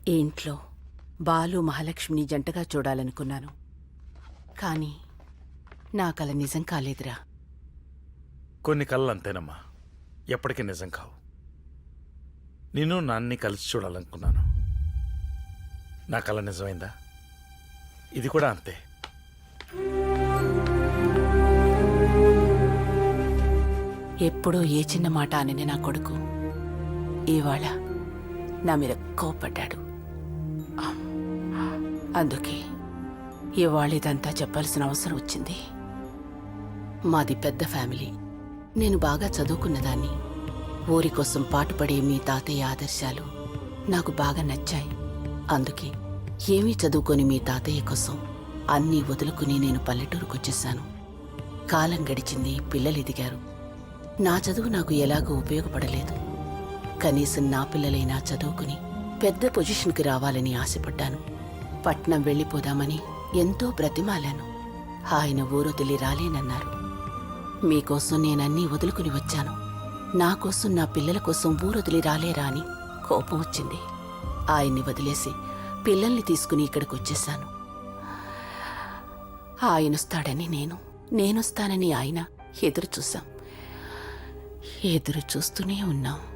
ఈ ఇంట్లో బాలు మహాలక్ష్మిని జంటగా చూడాలనుకున్నాను. కానీ నా కల నిజం కాలేదురా. కొన్ని కళ్ళు అంతేనమ్మా, ఎప్పటికీ నిజం కావు. నిన్ను నాన్ని కలిసి చూడాలనుకున్నాను. నా కళ నిజమైందా? ఇది కూడా అంతే. ఎప్పుడూ ఏ చిన్న మాట అని నా కొడుకు ఇవాళ నా మీద కోపడ్డాడు. అందుకే ఇవాళ ఇదంతా చెప్పాల్సిన అవసరం వచ్చింది. మాది పెద్ద ఫ్యామిలీ. నేను బాగా చదువుకున్నదాన్ని. ఊరి కోసం పాటుపడే మీ తాతయ్య ఆదర్శాలు నాకు బాగా నచ్చాయి. అందుకే ఏమీ చదువుకొని మీ తాతయ్య కోసం అన్నీ వదులుకుని నేను పల్లెటూరుకొచ్చేశాను. కాలం గడిచింది, పిల్లలు ఎదిగారు. నా చదువు నాకు ఎలాగో ఉపయోగపడలేదు. కనీసం నా పిల్లలైనా చదువుకుని పెద్ద పొజిషన్కి రావాలని ఆశపడ్డాను. పట్నం వెళ్ళిపోదామని ఎంతో బ్రతిమాలాను. ఆయన ఊరొదిలి రాలేనన్నారు. మీకోసం నేనన్నీ వదులుకుని వచ్చాను. నా కోసం, నా పిల్లల కోసం ఊరొదిలి రాలేరా అని కోపం వచ్చింది. ఆయన్ని వదిలేసి పిల్లల్ని తీసుకుని ఇక్కడికి వచ్చేశాను. ఆయనొస్తాడని నేనొస్తానని ఆయన ఎదురు చూశాం. ఎదురు చూస్తూనే ఉన్నాం.